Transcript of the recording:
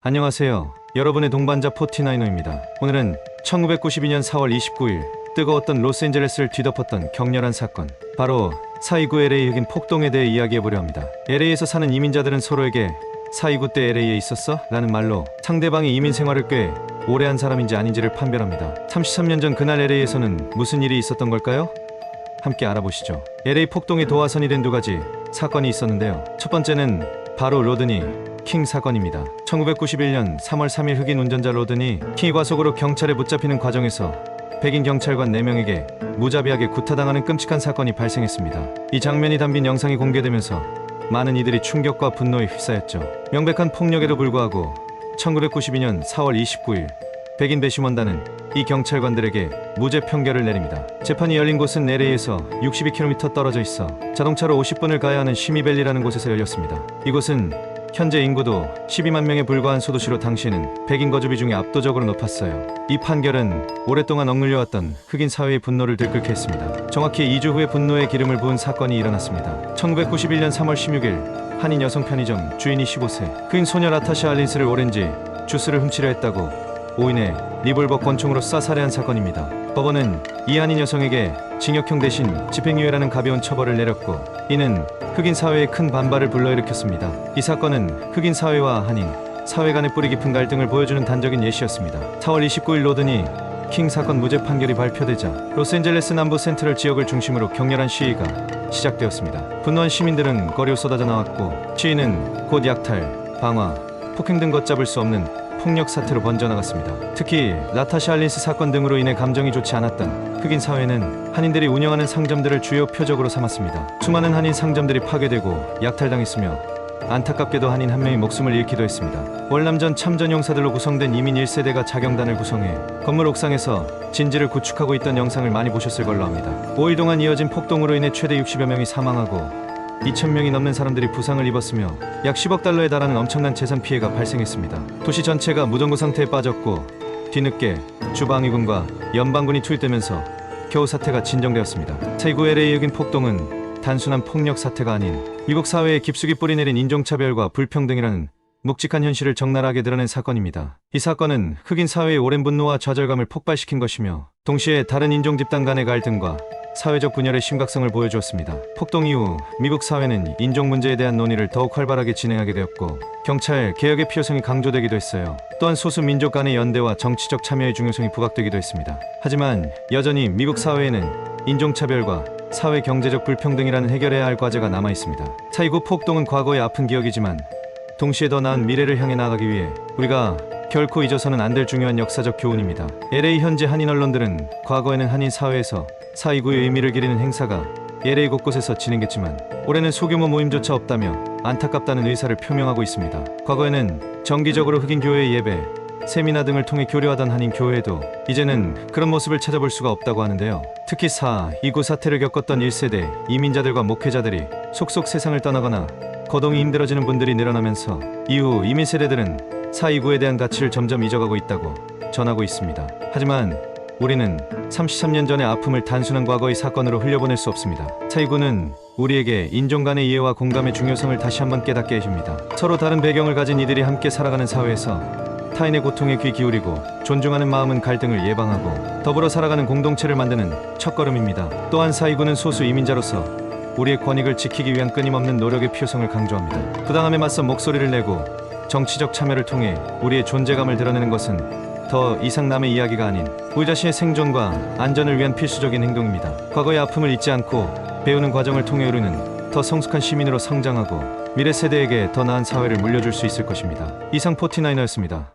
안녕하세요. 여러분의 동반자 포티나이너입니다. 오늘은 1992년 4월 29일 뜨거웠던 로스앤젤레스를 뒤덮었던 격렬한 사건, 바로 4.29 LA 흑인 폭동에 대해 이야기해보려 합니다. LA에서 사는 이민자들은 서로에게 4.29 때 LA에 있었어? 라는 말로 상대방이 이민 생활을 꽤 오래 한 사람인지 아닌지를 판별합니다. 33년 전 그날 LA에서는 무슨 일이 있었던 걸까요? 함께 알아보시죠. LA 폭동의 도화선이 된 두 가지 사건이 있었는데요. 첫 번째는 바로 로드니 킹 사건입니다. 1991년 3월 3일 흑인 운전자 로드니 킹이 과속으로 경찰에 붙잡히는 과정에서 백인 경찰관 4명에게 무자비하게 구타당하는 끔찍한 사건이 발생했습니다. 이 장면이 담긴 영상이 공개되면서 많은 이들이 충격과 분노에 휩싸였죠. 명백한 폭력에도 불구하고 1992년 4월 29일 백인 배심원단은 이 경찰관들에게 무죄 판결을 내립니다. 재판이 열린 곳은 LA에서 62km 떨어져 있어 자동차로 50분을 가야 하는 시미밸리라는 곳에서 열렸습니다. 이곳은 현재 인구도 12만 명에 불과한 소도시로 당시에는 백인 거주 비중이 압도적으로 높았어요. 이 판결은 오랫동안 억눌려왔던 흑인 사회의 분노를 들끓게 했습니다. 정확히 2주 후에 분노의 기름을 부은 사건이 일어났습니다. 1991년 3월 16일 한인 여성 편의점 주인이 15세 흑인 소녀 라타샤 알린스를 오렌지 주스를 훔치려 했다고 오인의 리볼버 권총으로 쏴 살해한 사건입니다. 법원은 이 한인 여성에게 징역형 대신 집행유예라는 가벼운 처벌을 내렸고, 이는 흑인 사회에 큰 반발을 불러일으켰습니다. 이 사건은 흑인 사회와 한인 사회 간의 뿌리 깊은 갈등을 보여주는 단적인 예시였습니다. 4월 29일 로드니 킹 사건 무죄 판결이 발표되자 로스앤젤레스 남부 센트럴 지역을 중심으로 격렬한 시위가 시작되었습니다. 분노한 시민들은 거리로 쏟아져 나왔고, 시위는 곧 약탈, 방화, 폭행 등 걷잡을 수 없는 폭력 사태로 번져나갔습니다. 특히 라타샤 알린스 사건 등으로 인해 감정이 좋지 않았던 흑인 사회는 한인들이 운영하는 상점들을 주요 표적으로 삼았습니다. 수많은 한인 상점들이 파괴되고 약탈당했으며 안타깝게도 한인 한 명이 목숨을 잃기도 했습니다. 월남전 참전용사들로 구성된 이민 1세대가 자경단을 구성해 건물 옥상에서 진지를 구축하고 있던 영상을 많이 보셨을 걸로 합니다. 5일 동안 이어진 폭동으로 인해 최대 60여 명이 사망하고 2,000명이 넘는 사람들이 부상을 입었으며 약 10억 달러에 달하는 엄청난 재산 피해가 발생했습니다. 도시 전체가 무정부 상태에 빠졌고, 뒤늦게 주방위군과 연방군이 투입되면서 겨우 사태가 진정되었습니다. 4.29 LA 흑인 폭동은 단순한 폭력 사태가 아닌 미국 사회에 깊숙이 뿌리내린 인종차별과 불평등이라는 묵직한 현실을 적나라하게 드러낸 사건입니다. 이 사건은 흑인 사회의 오랜 분노와 좌절감을 폭발시킨 것이며, 동시에 다른 인종 집단 간의 갈등과 사회적 분열의 심각성을 보여주었습니다. 폭동 이후 미국 사회는 인종 문제에 대한 논의를 더욱 활발하게 진행하게 되었고, 경찰 개혁의 필요성이 강조되기도 했어요. 또한 소수 민족 간의 연대와 정치적 참여의 중요성이 부각되기도 했습니다. 하지만 여전히 미국 사회에는 인종차별과 사회 경제적 불평등이라는 해결해야 할 과제가 남아 있습니다. 4.29 폭동은 과거의 아픈 기억이지만 동시에 더 나은 미래를 향해 나아가기 위해 우리가 결코 잊어서는 안 될 중요한 역사적 교훈입니다. LA 현지 한인 언론들은 과거에는 한인 사회에서 4.29의 의미를 기리는 행사가 LA 곳곳에서 진행됐지만 올해는 소규모 모임조차 없다며 안타깝다는 의사를 표명하고 있습니다. 과거에는 정기적으로 흑인 교회 예배, 세미나 등을 통해 교류하던 한인 교회도 이제는 그런 모습을 찾아볼 수가 없다고 하는데요. 특히 4.29 사태를 겪었던 1세대 이민자들과 목회자들이 속속 세상을 떠나거나 거동이 힘들어지는 분들이 늘어나면서 이후 이민 세대들은 4.29에 대한 가치를 점점 잊어가고 있다고 전하고 있습니다. 하지만 우리는 33년 전의 아픔을 단순한 과거의 사건으로 흘려보낼 수 없습니다. 4.29는 우리에게 인종 간의 이해와 공감의 중요성을 다시 한번 깨닫게 해줍니다. 서로 다른 배경을 가진 이들이 함께 살아가는 사회에서 타인의 고통에 귀 기울이고 존중하는 마음은 갈등을 예방하고 더불어 살아가는 공동체를 만드는 첫걸음입니다. 또한 4.29는 소수 이민자로서 우리의 권익을 지키기 위한 끊임없는 노력의 필요성을 강조합니다. 부당함에 맞서 목소리를 내고 정치적 참여를 통해 우리의 존재감을 드러내는 것은 더 이상 남의 이야기가 아닌 우리 자신의 생존과 안전을 위한 필수적인 행동입니다. 과거의 아픔을 잊지 않고 배우는 과정을 통해 우리는 더 성숙한 시민으로 성장하고 미래 세대에게 더 나은 사회를 물려줄 수 있을 것입니다. 이상 포티나이너였습니다.